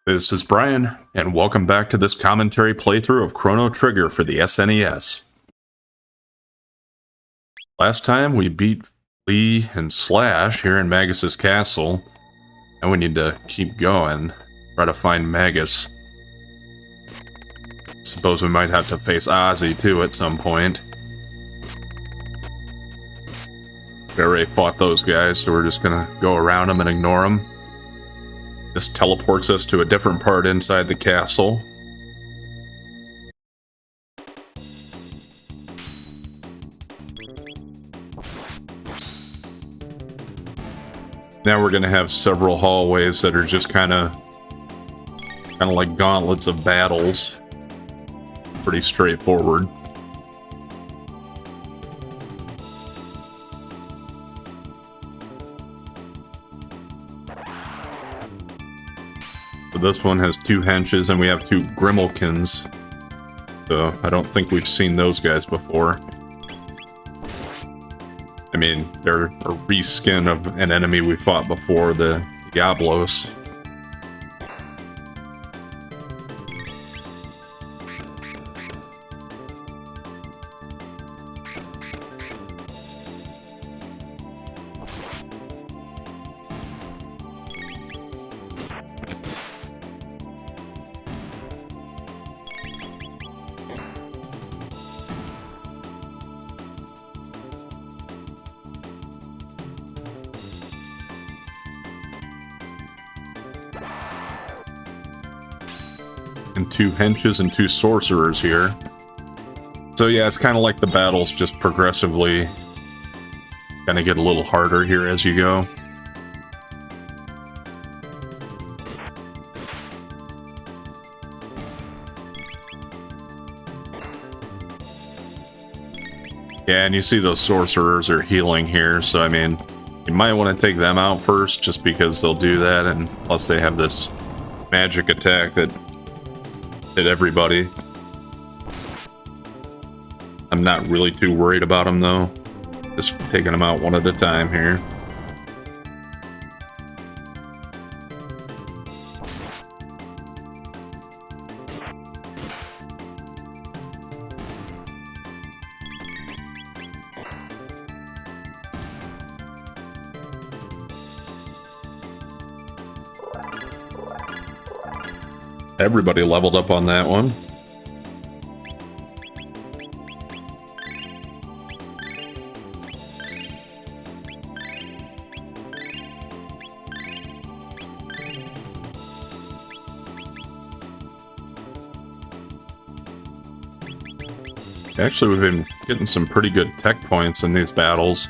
This is Brian, and welcome back to this commentary playthrough of Chrono Trigger for the SNES. Last time we beat Lee and Slash here in Magus's castle, and we need to keep going, try to find Magus. Suppose we might have to face Ozzy too at some point. We already fought those guys, so we're just gonna go around them and ignore them. This teleports us to a different part inside the castle. Now we're going to have several hallways that are just kind of like gauntlets of battles. Pretty straightforward. This one has two henches, and we have two Grimalkins. So I don't think we've seen those guys before. I mean, they're a reskin of an enemy we fought before, the Diablos. And two henches and two sorcerers here. So yeah, it's kind of like the battles just progressively kind of get a little harder here as you go. Yeah, and you see those sorcerers are healing here, so I mean, you might want to take them out first just because they'll do that, and plus they have this magic attack that hit everybody. I'm not really too worried about them though. Just taking them out one at a time here. Everybody leveled up on that one. Actually, we've been getting some pretty good tech points in these battles.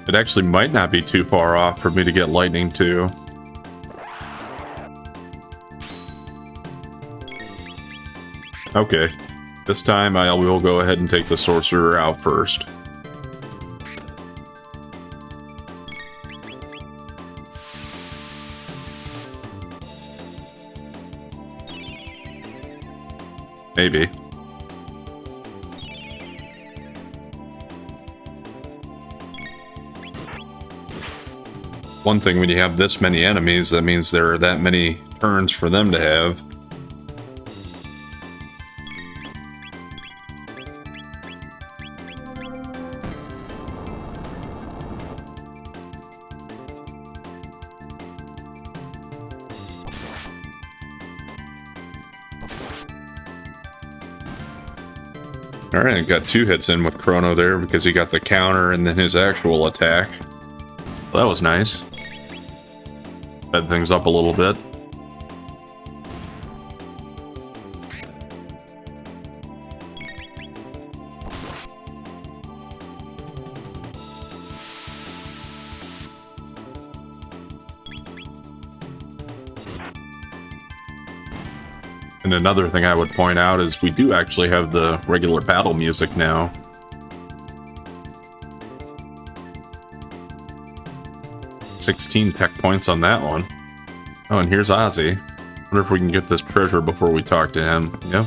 It actually might not be too far off for me to get lightning too. Okay, this time I will go ahead and take the sorcerer out first. Maybe. One thing, when you have this many enemies, that means there are that many turns for them to have. Alright, got two hits in with Chrono there because he got the counter and then his actual attack. Well, that was nice. Sped things up a little bit. And another thing I would point out is we do actually have the regular battle music now. $16 tech points on that one. Oh, and here's Ozzy. Wonder if we can get this treasure before we talk to him. Yep.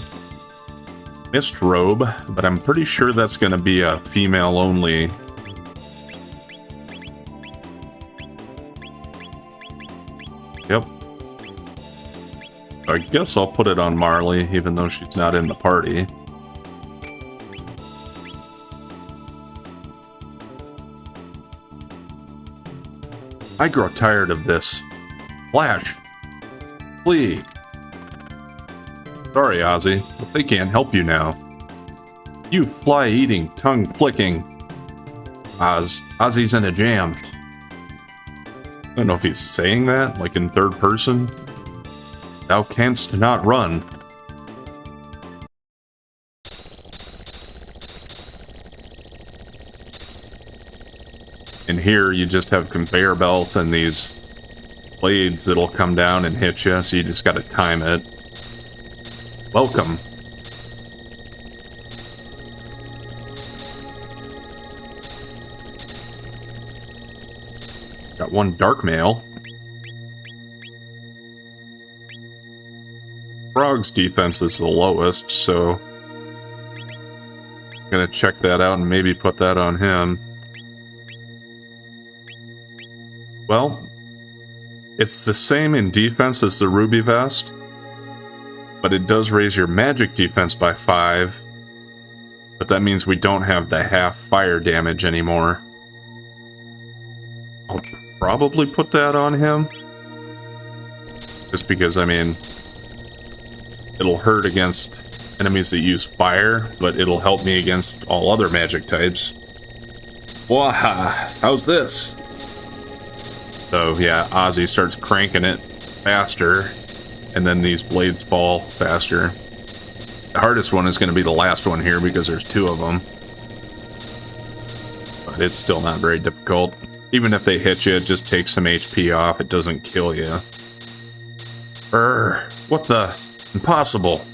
Mist robe, but I'm pretty sure that's going to be a female only. Yep. I guess I'll put it on Marley, even though she's not in the party. I grow tired of this. Flash! Flee! Sorry, Ozzy, but they can't help you now. You fly-eating, tongue-flicking... Ozzy's in a jam. I don't know if he's saying that, like in third person. Thou canst not run. And here you just have conveyor belts and these blades that'll come down and hit you, so you just gotta time it. Welcome. Got one dark mail. Frog's defense is the lowest, so I'm gonna check that out and maybe put that on him. Well, it's the same in defense as the Ruby Vest, but it does raise your magic defense by 5, but that means we don't have the half fire damage anymore. I'll probably put that on him, just because, I mean, it'll hurt against enemies that use fire, but it'll help me against all other magic types. Waha! How's this? So yeah, Ozzy starts cranking it faster, and then these blades fall faster. The hardest one is going to be the last one here because there's 2 of them. But it's still not very difficult. Even if they hit you, it just takes some HP off. It doesn't kill you. What the? Impossible.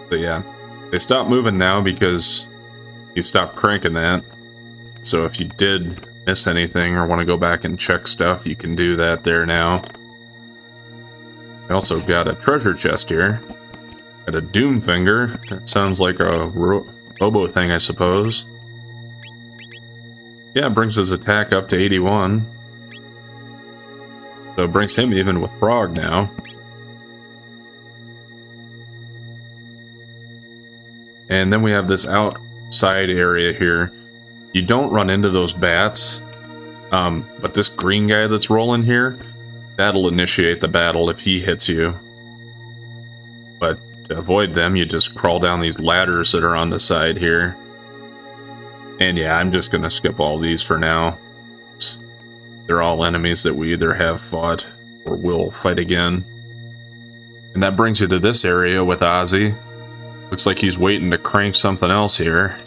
But yeah, they stopped moving now because you stopped cranking that. So if you did miss anything or want to go back and check stuff, you can do that there now. I also got a treasure chest here. Got a Doom Finger. That sounds like a robo thing, I suppose. Yeah, it brings his attack up to 81. So it brings him even with Frog now. And then we have this outside area here. You don't run into those bats, but this green guy that's rolling here, that'll initiate the battle if he hits you. But to avoid them, you just crawl down these ladders that are on the side here. And yeah, I'm just going to skip all these for now. They're all enemies that we either have fought or will fight again. And that brings you to this area with Ozzy. Looks like he's waiting to crank something else here.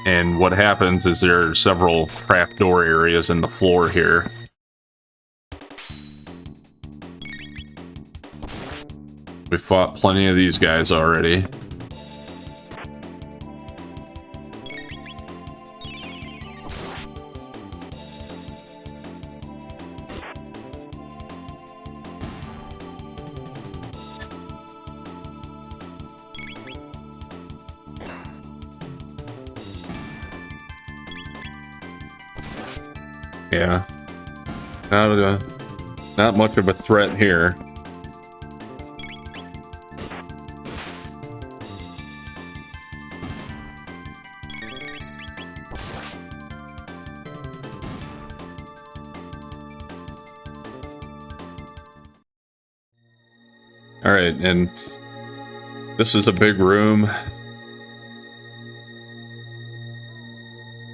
And what happens is there are several trapdoor areas in the floor here. We fought plenty of these guys already. Yeah, not much of a threat here. All right, and this is a big room.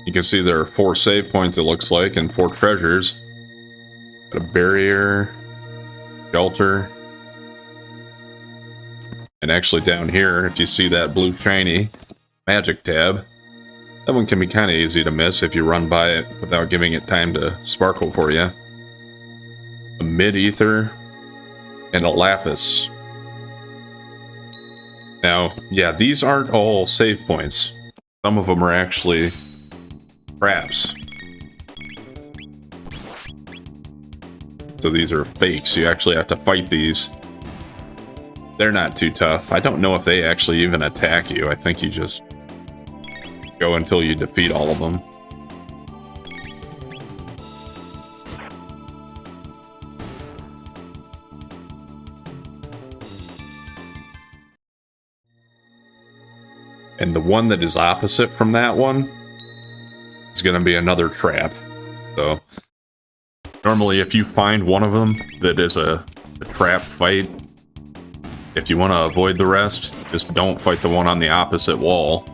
You can see there are 4 save points, it looks like, and 4 treasures. Got a barrier, shelter, and actually down here, if you see that blue shiny magic tab, that one can be kind of easy to miss if you run by it without giving it time to sparkle for you. A mid-ether, and a lapis. Now, yeah, these aren't all save points. Some of them are actually traps. So these are fakes. You actually have to fight these. They're not too tough. I don't know if they actually even attack you. I think you just go until you defeat all of them. And the one that is opposite from that one is going to be another trap. So normally if you find one of them that is a trap fight, if you want to avoid the rest, just don't fight the one on the opposite wall.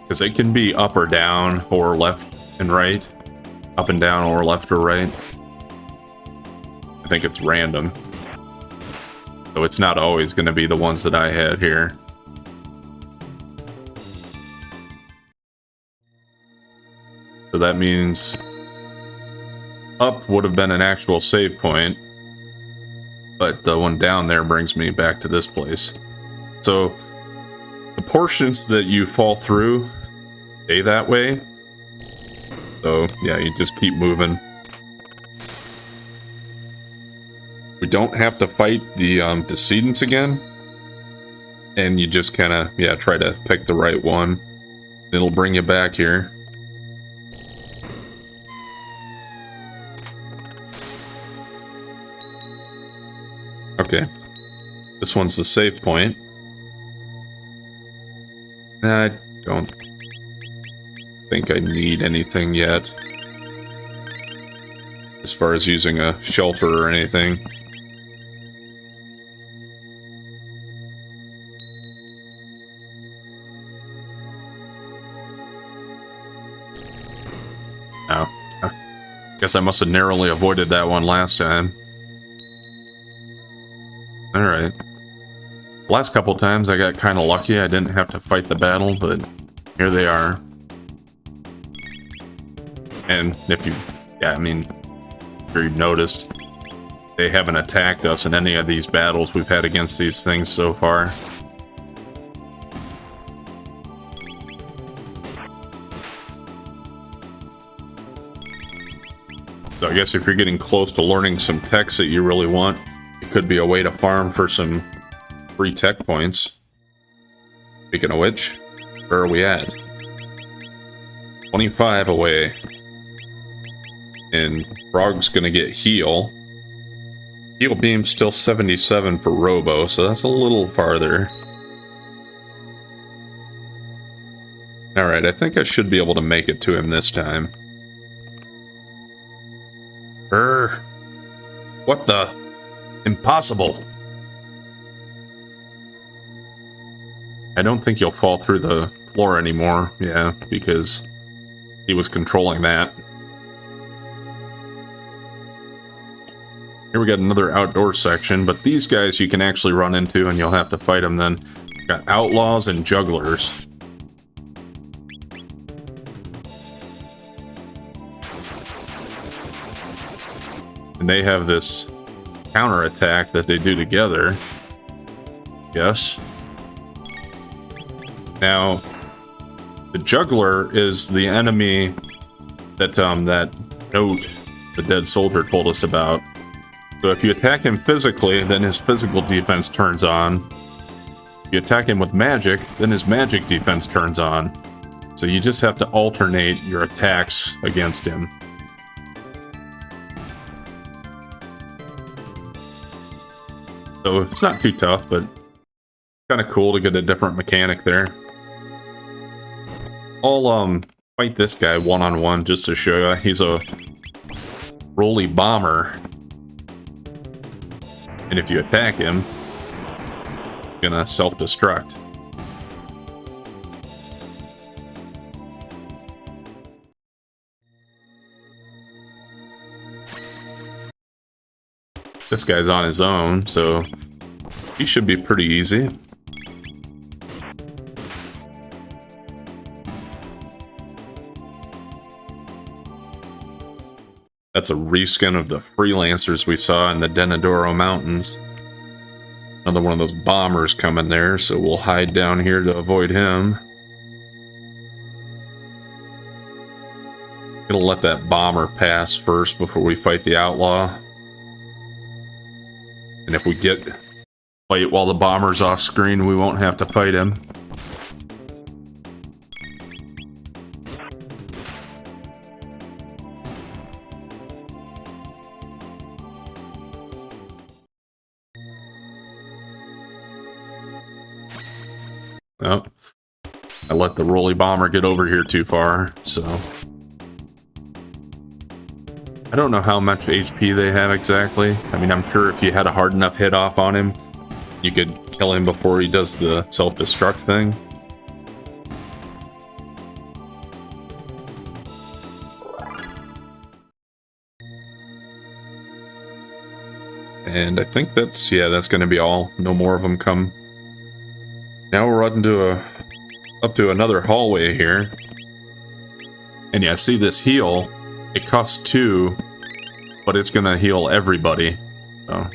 Because it can be up or down or left and right. Up and down or left or right. I think it's random. So it's not always going to be the ones that I had here. So that means up would have been an actual save point, but the one down there brings me back to this place. So the portions that you fall through stay that way. So yeah, you just keep moving. We don't have to fight the decedents again. And you just kind of, yeah, try to pick the right one. It'll bring you back here. Okay. This one's the save point. I don't think I need anything yet. As far as using a shelter or anything. Oh. I guess I must have narrowly avoided that one last time. Alright. Last couple times I got kind of lucky. I didn't have to fight the battle, but here they are. And if you... yeah, I mean... I'm sure you've noticed, they haven't attacked us in any of these battles we've had against these things so far. So I guess if you're getting close to learning some techs that you really want, it could be a way to farm for some free tech points. Speaking of which, where are we at? 25 away. And Frog's gonna get heal. Heal beam's still 77 for Robo, so that's a little farther. Alright, I think I should be able to make it to him this time. What the? Impossible. I don't think you'll fall through the floor anymore, yeah, because he was controlling that. Here we got another outdoor section, but these guys you can actually run into and you'll have to fight them then. Got outlaws and jugglers. And they have this counterattack that they do together. Yes. Now, the juggler is the enemy that that note the dead soldier told us about. So if you attack him physically, then his physical defense turns on. If you attack him with magic, then his magic defense turns on. So you just have to alternate your attacks against him. So it's not too tough, but kind of cool to get a different mechanic there. I'll fight this guy one-on-one just to show you. He's a roly bomber. And if you attack him, he's gonna self-destruct. This guy's on his own, so he should be pretty easy. That's a reskin of the freelancers we saw in the Denadoro Mountains. Another one of those bombers coming there, so we'll hide down here to avoid him. Gonna let that bomber pass first before we fight the outlaw. And if we get fight while the bomber's off screen, we won't have to fight him. Oh, I let the Rolly Bomber get over here too far, so... I don't know how much HP they have exactly. I mean, I'm sure if you had a hard enough hit off on him, you could kill him before he does the self-destruct thing. And I think that's, yeah, that's going to be all. No more of them come. Now we're up to another hallway here. And yeah, see this heal? It costs 2, but it's going to heal everybody. So,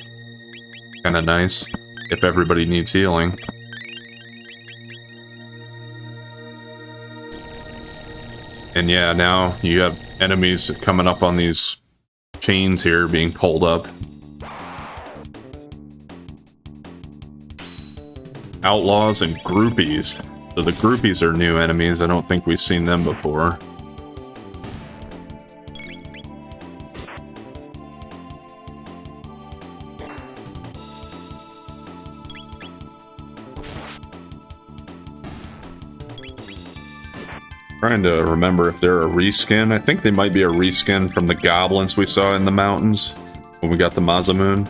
kind of nice if everybody needs healing. And yeah, now you have enemies coming up on these chains here being pulled up. Outlaws and groupies. So the groupies are new enemies. I don't think we've seen them before. Trying to remember if they're a reskin. I think they might be a reskin from the goblins we saw in the mountains when we got the Mazamoon.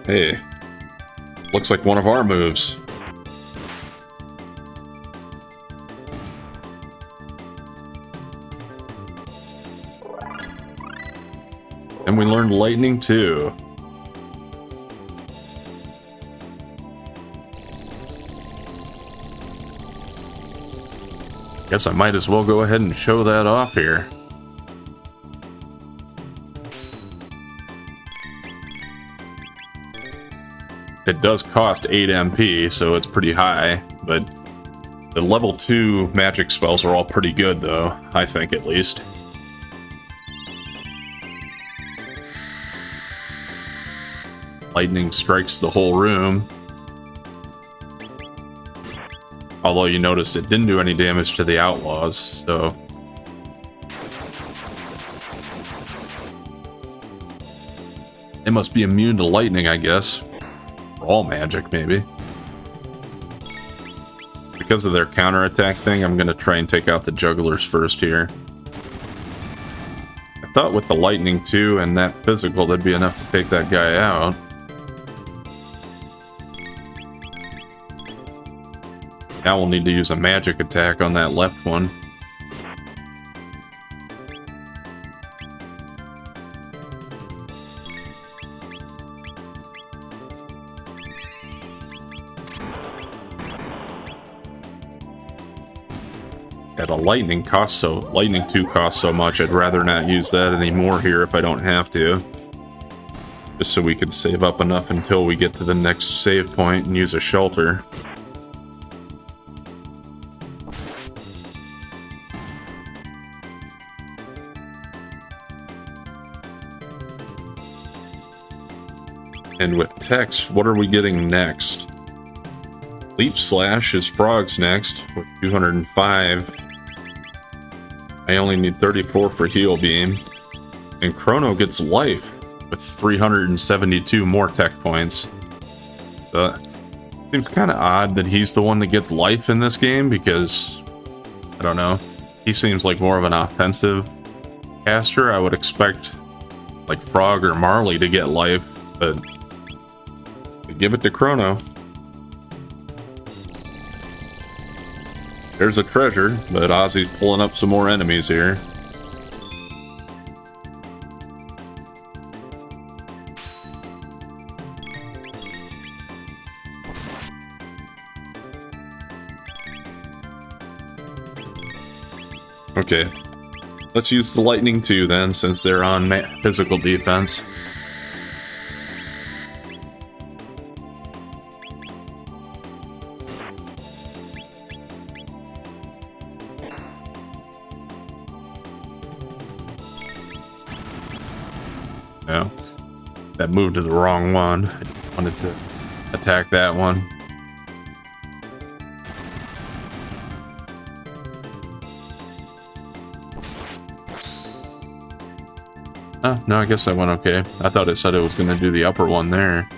Hey, looks like one of our moves. And we learned lightning too. Guess I might as well go ahead and show that off here. It does cost 8 MP, so it's pretty high, but the level 2 magic spells are all pretty good, though, I think at least. Lightning strikes the whole room. Although you noticed it didn't do any damage to the outlaws, so... They must be immune to lightning, I guess. All magic, maybe. Because of their counterattack thing, I'm going to try and take out the jugglers first here. I thought with the lightning too and that physical, that'd be enough to take that guy out. Now we'll need to use a magic attack on that left one. Yeah, the lightning lightning 2 costs so much, I'd rather not use that anymore here if I don't have to. Just so we can save up enough until we get to the next save point and use a shelter. And with text, what are we getting next? Leech Slash is Frog's next with 205. I only need 34 for Heal Beam. And Chrono gets Life with 372 more tech points. So, seems kind of odd that he's the one that gets Life in this game because, I don't know, he seems like more of an offensive caster. I would expect like Frog or Marley to get Life, but give it to Chrono. There's a treasure, but Ozzy's pulling up some more enemies here. Okay, let's use the lightning too then, since they're on physical defense. Yeah, that moved to the wrong one. I wanted to attack that one. Oh, no, I guess that went okay. I thought it said it was going to do the upper one there.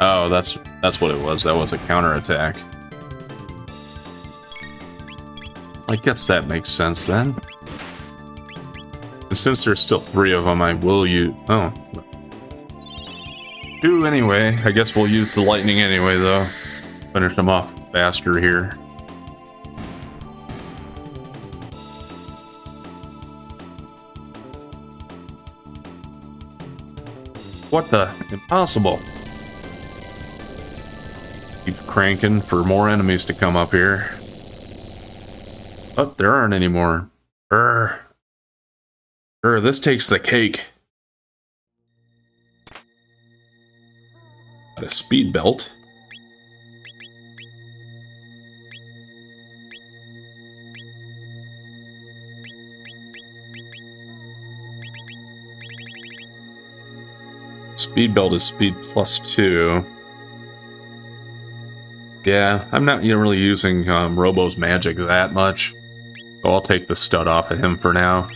Oh, that's what it was. That was a counterattack. I guess that makes sense then. And since there's still 3 of them, I will use... Oh. 2 anyway. I guess we'll use the lightning anyway, though. Finish them off faster here. What the? Impossible. Keep cranking for more enemies to come up here. Oh, there aren't any more. This takes the cake. Got a speed belt. Speed belt is speed +2. Yeah, I'm not really using Robo's magic that much. So I'll take the stud off of him for now.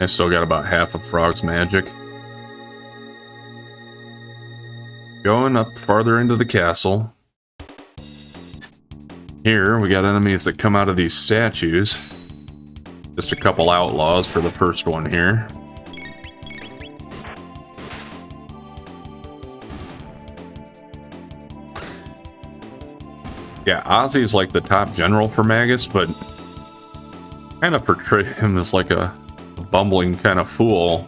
I still got about half of Frog's magic. Going up farther into the castle. Here, we got enemies that come out of these statues. Just a couple outlaws for the first one here. Yeah, Ozzy's like the top general for Magus, but kind of portray him as like a bumbling kind of fool.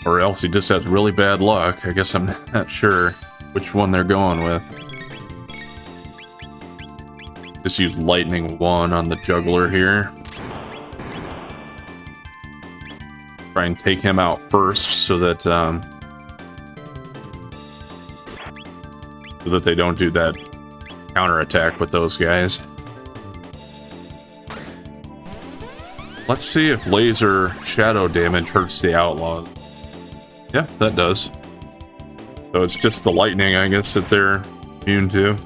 Or else he just has really bad luck. I guess I'm not sure which one they're going with. Just use Lightning 1 on the juggler here. Try and take him out first so that they don't do that counterattack with those guys. Let's see if laser shadow damage hurts the outlaws. Yeah, that does. So it's just the lightning, I guess, that they're immune to.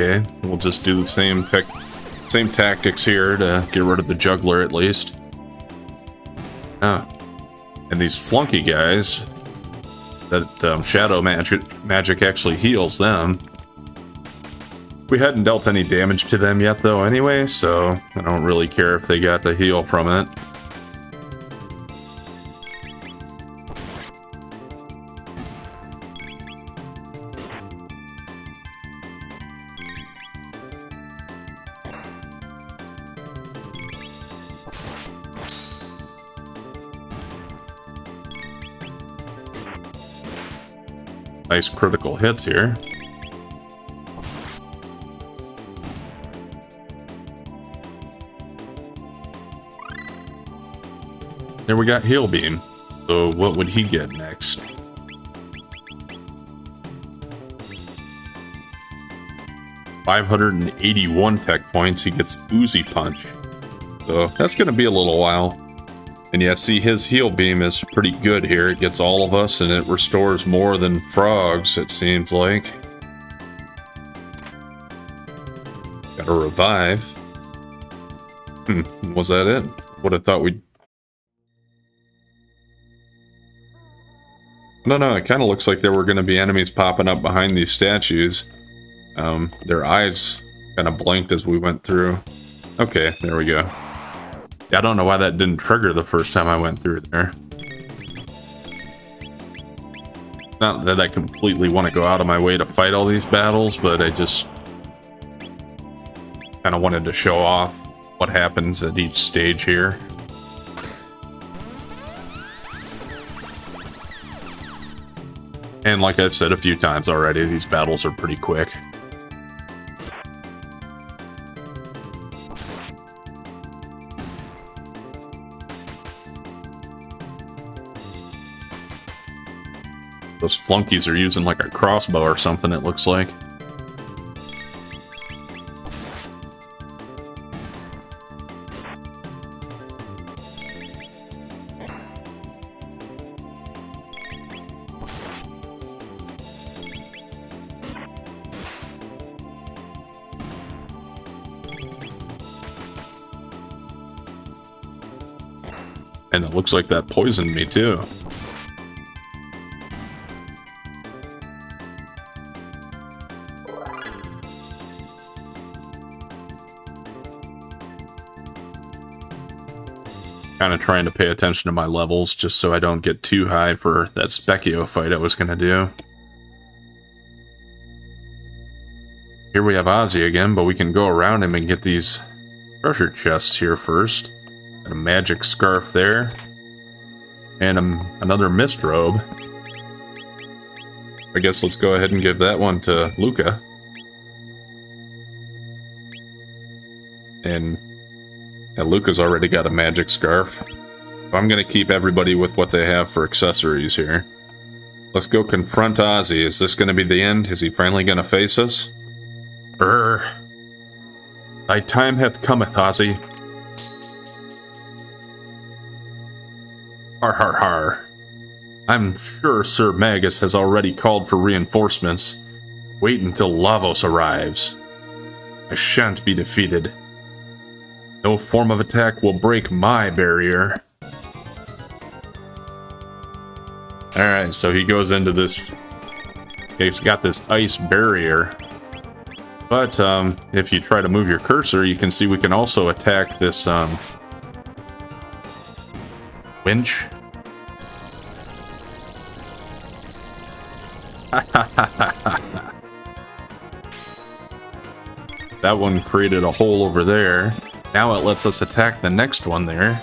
Okay, we'll just do the same tactics here to get rid of the juggler at least. Ah, and these flunky guys, that shadow magic actually heals them. We hadn't dealt any damage to them yet though anyway, so I don't really care if they got the heal from it. Nice critical hits here. There we got Heal Beam. So what would he get next? $581 tech points. He gets Oozy Punch. So that's going to be a little while. And yeah, see, his Heal Beam is pretty good here. It gets all of us, and it restores more than Frog's, it seems like. Got a revive. Was that it? Would have thought we'd... I don't know, it kind of looks like there were going to be enemies popping up behind these statues. Their eyes kind of blinked as we went through. Okay, there we go. I don't know why that didn't trigger the first time I went through there. Not that I completely want to go out of my way to fight all these battles, but I just kind of wanted to show off what happens at each stage here. And like I've said a few times already, these battles are pretty quick. Those flunkies are using like a crossbow or something, it looks like. And it looks like that poisoned me too. Kind of trying to pay attention to my levels just so I don't get too high for that Specchio fight I was going to do. Here we have Ozzy again, but we can go around him and get these treasure chests here first. Got a magic scarf there. And another mist robe. I guess let's go ahead and give that one to Luca. And Luca's already got a magic scarf. I'm going to keep everybody with what they have for accessories here. Let's go confront Ozzy. Is this going to be the end? Is he finally going to face us? Thy time hath cometh, Ozzy. Har har har. I'm sure Sir Magus has already called for reinforcements. Wait until Lavos arrives. I shan't be defeated. No form of attack will break my barrier. Alright, so he goes into this... He's got this ice barrier. But, if you try to move your cursor, you can see we can also attack this, winch. That one created a hole over there. Now it lets us attack the next one there.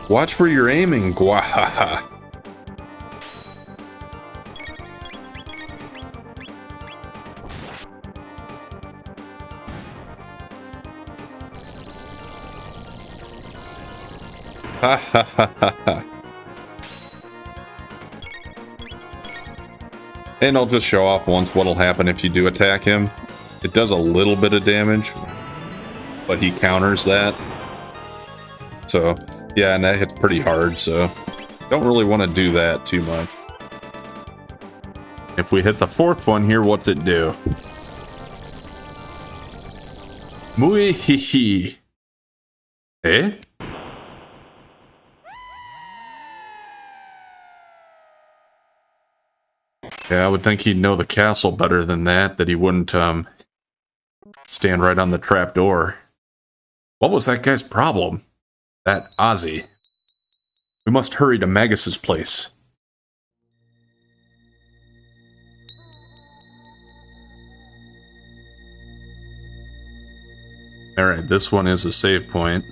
Watch where you're aiming, Gwahaha. Ha ha ha ha ha. And I'll just show off once what'll happen if you do attack him. It does a little bit of damage, but he counters that. So, yeah, and that hits pretty hard, so don't really want to do that too much. If we hit the fourth one here, what's it do? Mui hee hee. Eh? Yeah, I would think he'd know the castle better than that he wouldn't, stand right on the trap door. What was that guy's problem? That Ozzy. We must hurry to Magus's place. Alright, this one is a save point.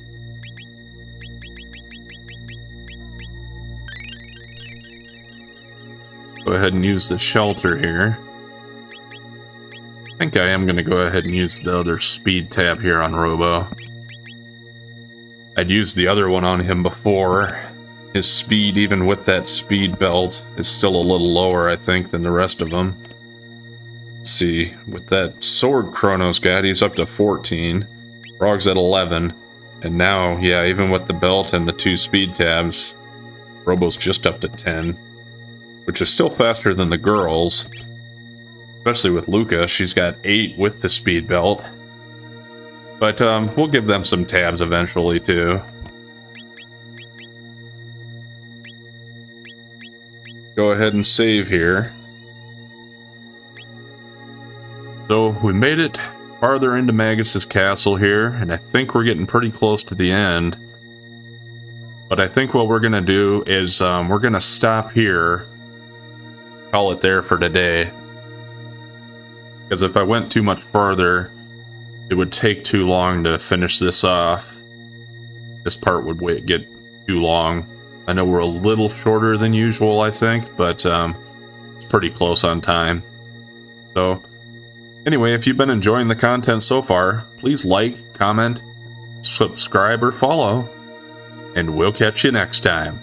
Go ahead and use the shelter here. I think I am going to go ahead and use the other speed tab here on Robo. I'd used the other one on him before. His speed, even with that speed belt, is still a little lower, I think, than the rest of them. Let's see, with that sword Chrono's got, he's up to 14. Frog's at 11. And now, yeah, even with the belt and the 2 speed tabs, Robo's just up to 10. Which is still faster than the girls. Especially with Luca, she's got 8 with the speed belt. But we'll give them some tabs eventually too. Go ahead and save here. So we made it farther into Magus's castle here, and I think we're getting pretty close to the end. But I think what we're gonna do is we're gonna stop here. Call it there for today. Because if I went too much farther, it would take too long to finish this off. This part would get too long. I know we're a little shorter than usual, I think, but it's pretty close on time. So, anyway, if you've been enjoying the content so far, please like, comment, subscribe, or follow, and we'll catch you next time.